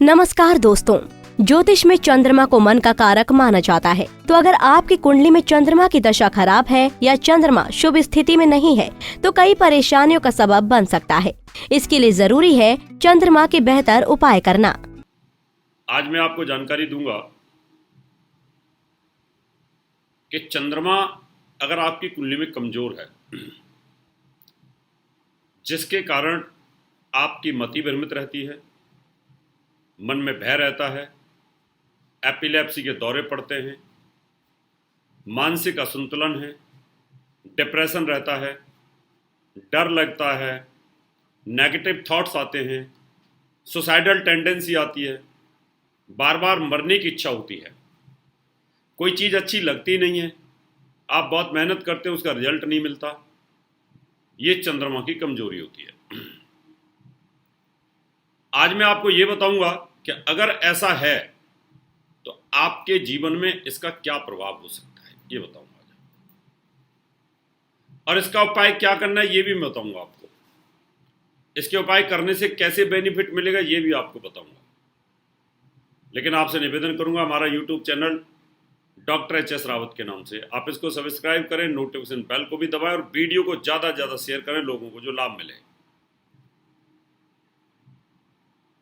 नमस्कार दोस्तों, ज्योतिष में चंद्रमा को मन का कारक माना जाता है। तो अगर आपकी कुंडली में चंद्रमा की दशा खराब है या चंद्रमा शुभ स्थिति में नहीं है तो कई परेशानियों का सबब बन सकता है। इसके लिए जरूरी है चंद्रमा के बेहतर उपाय करना। आज मैं आपको जानकारी दूंगा कि चंद्रमा अगर आपकी कुंडली में कमजोर है, जिसके कारण आपकी मति भ्रमित रहती है, मन में भय रहता है, एपिलेप्सी के दौरे पड़ते हैं, मानसिक असंतुलन है, डिप्रेशन रहता है, डर लगता है, नेगेटिव थॉट्स आते हैं, सुसाइडल टेंडेंसी आती है, बार बार मरने की इच्छा होती है, कोई चीज़ अच्छी लगती नहीं है, आप बहुत मेहनत करते हैं उसका रिजल्ट नहीं मिलता। ये चंद्रमा की कमजोरी होती है। आज मैं आपको ये बताऊंगा कि अगर ऐसा है तो आपके जीवन में इसका क्या प्रभाव हो सकता है, ये बताऊंगा। और इसका उपाय क्या करना है ये भी मैं बताऊंगा आपको। इसके उपाय करने से कैसे बेनिफिट मिलेगा ये भी आपको बताऊंगा। लेकिन आपसे निवेदन करूंगा, हमारा YouTube channel doctor HS. Rawat के नाम से, आप इसको सब्सक्राइब करें, नोटिफिकेशन बेल को भी दबाएं और वीडियो को ज़्यादा से ज़्यादा शेयर करें लोगों को जो लाभ मिले।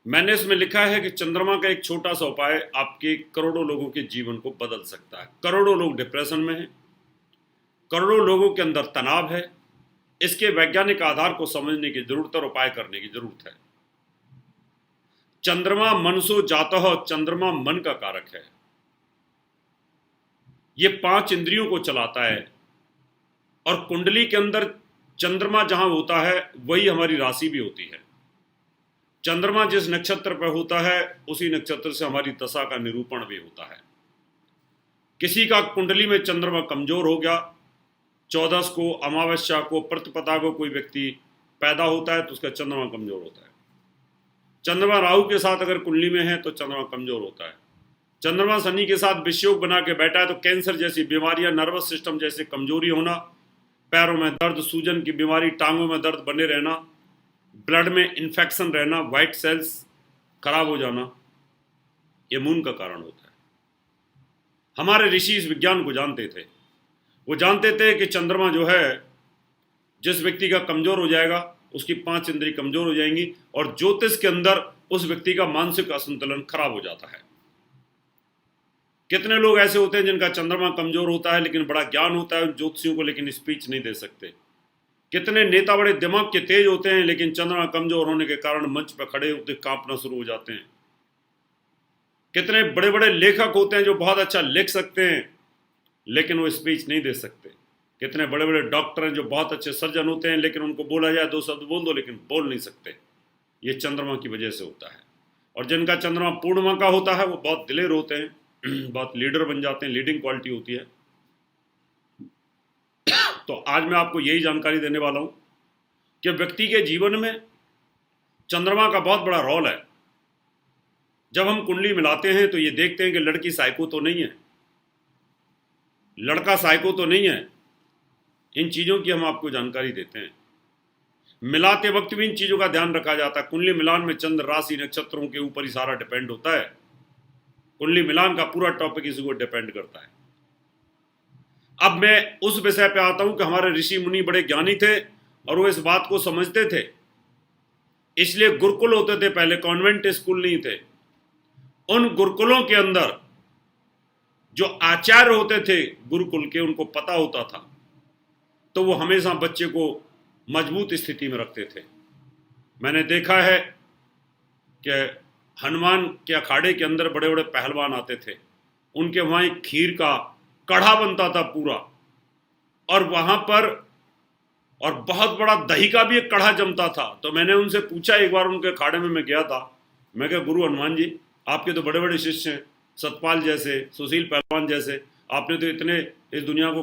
मैंने इसमें लिखा है कि चंद्रमा का एक छोटा सा उपाय आपके करोड़ों लोगों के जीवन को बदल सकता है। करोड़ों लोग डिप्रेशन में हैं, करोड़ों लोगों के अंदर तनाव है। इसके वैज्ञानिक आधार को समझने की जरूरत और उपाय करने की जरूरत है। चंद्रमा मनसो जातः, चंद्रमा मन का कारक है। ये 5 इंद्रियों को चलाता है और कुंडली के अंदर चंद्रमा जहां होता है वही हमारी राशि भी होती है। चंद्रमा जिस नक्षत्र पर होता है उसी नक्षत्र से हमारी दशा का निरूपण भी होता है। किसी का कुंडली में चंद्रमा कमजोर हो गया, 14 को, अमावस्या को, प्रतिपदा को कोई व्यक्ति पैदा होता है तो उसका चंद्रमा कमजोर होता है। चंद्रमा राहु के साथ अगर कुंडली में है तो चंद्रमा कमजोर होता है। चंद्रमा शनि के साथ विषयोग बना के बैठा है तो कैंसर जैसी बीमारियां, नर्वस सिस्टम जैसे कमजोरी होना, पैरों में दर्द, सूजन की बीमारी, टांगों में दर्द बने रहना, ब्लड में इन्फेक्शन रहना, वाइट सेल्स खराब हो जाना, ये मून का कारण होता है। हमारे ऋषि इस विज्ञान को जानते थे। वो जानते थे कि चंद्रमा जो है, जिस व्यक्ति का कमजोर हो जाएगा उसकी 5 इंद्रिय कमजोर हो जाएंगी और ज्योतिष के अंदर उस व्यक्ति का मानसिक असंतुलन खराब हो जाता है। कितने लोग ऐसे होते हैं जिनका चंद्रमा कमजोर होता है लेकिन बड़ा ज्ञान होता है ज्योतिषियों को, लेकिन स्पीच नहीं दे सकते। कितने नेता बड़े दिमाग के तेज होते हैं लेकिन चंद्रमा कमजोर होने के कारण मंच पर खड़े होते कांपना शुरू हो जाते हैं। कितने बड़े बड़े लेखक होते हैं जो बहुत अच्छा लिख सकते हैं लेकिन वो स्पीच नहीं दे सकते। कितने बड़े बड़े डॉक्टर हैं जो बहुत अच्छे सर्जन होते हैं लेकिन उनको बोला जाए 2 शब्द बोल दो लेकिन बोल नहीं सकते। ये चंद्रमा की वजह से होता है। और जिनका चंद्रमा पूर्णिमा का होता है वो बहुत दिलेर होते हैं, बहुत लीडर बन जाते हैं, लीडिंग क्वालिटी होती है। तो आज मैं आपको यही जानकारी देने वाला हूं कि व्यक्ति के जीवन में चंद्रमा का बहुत बड़ा रोल है। जब हम कुंडली मिलाते हैं तो ये देखते हैं कि लड़की साइको तो नहीं है, लड़का साइको तो नहीं है। इन चीज़ों की हम आपको जानकारी देते हैं। मिलाते वक्त भी इन चीज़ों का ध्यान रखा जाता है। कुंडली मिलान में चंद्र राशि नक्षत्रों के ऊपर ही सारा डिपेंड होता है। कुंडली मिलान का पूरा टॉपिक इसी को डिपेंड करता है। अब मैं उस विषय पे आता हूं कि हमारे ऋषि मुनि बड़े ज्ञानी थे और वो इस बात को समझते थे, इसलिए गुरुकुल होते थे पहले, कॉन्वेंट स्कूल नहीं थे। उन गुरुकुलों के अंदर जो आचार्य होते थे गुरुकुल के, उनको पता होता था तो वो हमेशा बच्चे को मजबूत स्थिति में रखते थे। मैंने देखा है कि हनुमान के अखाड़े के अंदर बड़े बड़े पहलवान आते थे, उनके वहाँ एक खीर का कढ़ा बनता था पूरा, और वहाँ पर और बहुत बड़ा दही का भी एक कढ़ा जमता था। तो मैंने उनसे पूछा, एक बार उनके अखाड़े में मैं गया था, मैं कहा गुरु हनुमान जी आपके तो बड़े बड़े शिष्य हैं, सतपाल जैसे, सुशील पहलवान जैसे, आपने तो इतने इस दुनिया को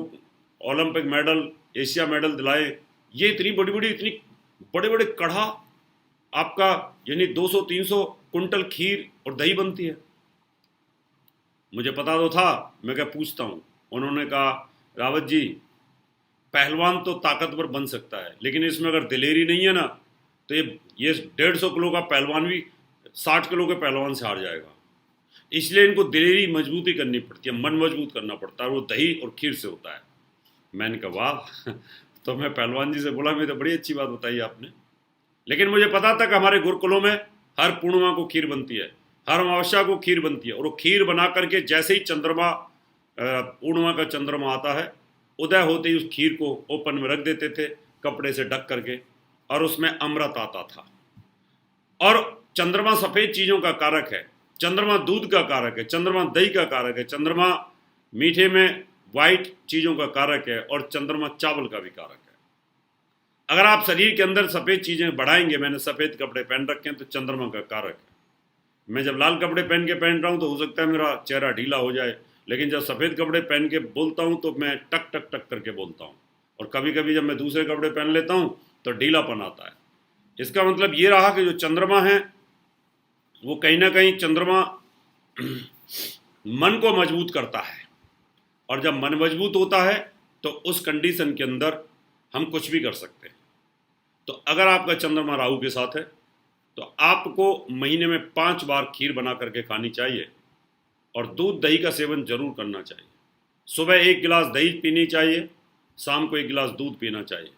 ओलंपिक मेडल, एशिया मेडल दिलाए, ये इतनी बड़ी बड़ी, इतनी बड़े बड़े कढ़ा आपका, यानी 200-300 कुंटल खीर और दही बनती है। मुझे पता तो था, मैं क्या पूछता हूँ। उन्होंने कहा रावत जी पहलवान तो ताकतवर बन सकता है लेकिन इसमें अगर दिलेरी नहीं है ना तो ये 150 किलो का पहलवान भी 60 किलो के पहलवान से हार जाएगा। इसलिए इनको दिलेरी मजबूती करनी पड़ती है, मन मजबूत करना पड़ता है, वो दही और खीर से होता है। मैंने कहा वाह, तो मैं पहलवान जी से बोला मैं तो बड़ी अच्छी बात बताई आपने। लेकिन मुझे पता था कि हमारे गुरुकुलों में हर पूर्णिमा को खीर बनती है, हर अमावस्या को खीर बनती है, और वो खीर बना करके जैसे ही चंद्रमा पूर्णिमा का चंद्रमा आता है, उदय होते ही उस खीर को ओपन में रख देते थे कपड़े से ढक करके, और उसमें अमृत आता था। और चंद्रमा सफ़ेद चीज़ों का कारक है, चंद्रमा दूध का कारक है, चंद्रमा दही का कारक है, चंद्रमा मीठे में वाइट चीज़ों का कारक है, और चंद्रमा चावल का भी कारक है। अगर आप शरीर के अंदर सफ़ेद चीज़ें बढ़ाएंगे, मैंने सफ़ेद कपड़े पहन रखे हैं तो चंद्रमा का कारक है। मैं जब लाल कपड़े पहन रहा हूँ तो हो सकता है मेरा चेहरा ढीला हो जाए, लेकिन जब सफ़ेद कपड़े पहन के बोलता हूँ तो मैं टक टक टक करके बोलता हूँ, और कभी कभी जब मैं दूसरे कपड़े पहन लेता हूँ तो ढीलापन आता है। इसका मतलब ये रहा कि जो चंद्रमा है वो कहीं ना कहीं चंद्रमा मन को मजबूत करता है, और जब मन मजबूत होता है तो उस कंडीशन के अंदर हम कुछ भी कर सकते हैं। तो अगर आपका चंद्रमा राहु के साथ है तो आपको महीने में 5 बार खीर बना करके खानी चाहिए, और दूध दही का सेवन जरूर करना चाहिए। सुबह 1 गिलास दही पीनी चाहिए, शाम को 1 गिलास दूध पीना चाहिए,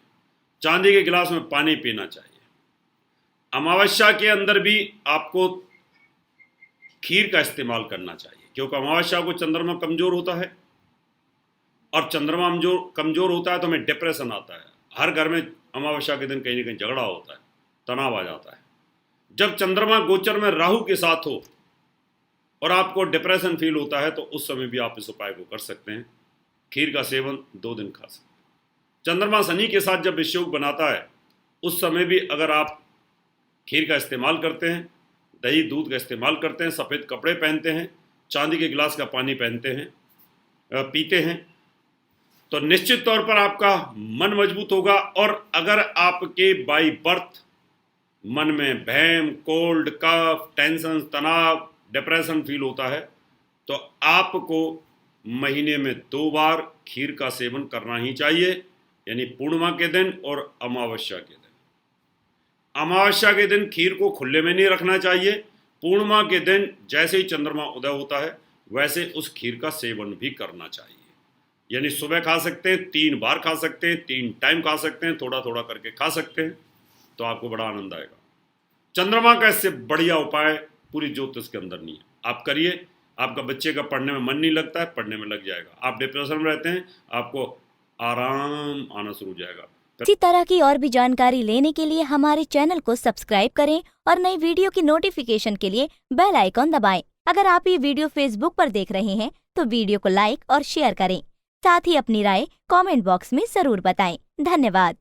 चांदी के गिलास में पानी पीना चाहिए। अमावस्या के अंदर भी आपको खीर का इस्तेमाल करना चाहिए, क्योंकि अमावस्या को चंद्रमा कमजोर होता है, और चंद्रमा कमजोर होता है तो हमें डिप्रेशन आता है। हर घर में अमावस्या के दिन कहीं ना कहीं झगड़ा होता है, तनाव आ जाता है। जब चंद्रमा गोचर में राहु के साथ हो और आपको डिप्रेशन फील होता है तो उस समय भी आप इस उपाय को कर सकते हैं, खीर का सेवन 2 दिन खा सकते हैं। चंद्रमा शनि के साथ जब विषयोग बनाता है उस समय भी अगर आप खीर का इस्तेमाल करते हैं, दही दूध का इस्तेमाल करते हैं, सफ़ेद कपड़े पहनते हैं, चांदी के गिलास का पानी पीते हैं, तो निश्चित तौर पर आपका मन मजबूत होगा। और अगर आपके बाई बर्थ मन में भैम, कोल्ड, कफ, टेंशन, तनाव, डिप्रेशन फील होता है तो आपको महीने में 2 बार खीर का सेवन करना ही चाहिए, यानी पूर्णिमा के दिन और अमावस्या के दिन। अमावस्या के दिन खीर को खुले में नहीं रखना चाहिए। पूर्णिमा के दिन जैसे ही चंद्रमा उदय होता है वैसे उस खीर का सेवन भी करना चाहिए, यानी सुबह खा सकते हैं, 3 बार खा सकते हैं, 3 टाइम खा सकते हैं, थोड़ा थोड़ा करके खा सकते हैं, तो आपको बड़ा आनंद आएगा। चंद्रमा का इससे बढ़िया उपाय पूरी ज्योतिष के अंदर नहीं है। आप करिए, आपका बच्चे का पढ़ने में मन नहीं लगता है, पढ़ने में लग जाएगा। आप डिप्रेशन में रहते हैं, आपको आराम आना शुरू हो जाएगा। इसी तरह की और भी जानकारी लेने के लिए हमारे चैनल को सब्सक्राइब करें और नई वीडियो की नोटिफिकेशन के लिए बेल आइकॉन दबाएं। अगर आप ये वीडियो फेसबुक पर देख रहे हैं तो वीडियो को लाइक और शेयर करें। साथ ही अपनी राय कमेंट बॉक्स में जरूर बताएं। धन्यवाद।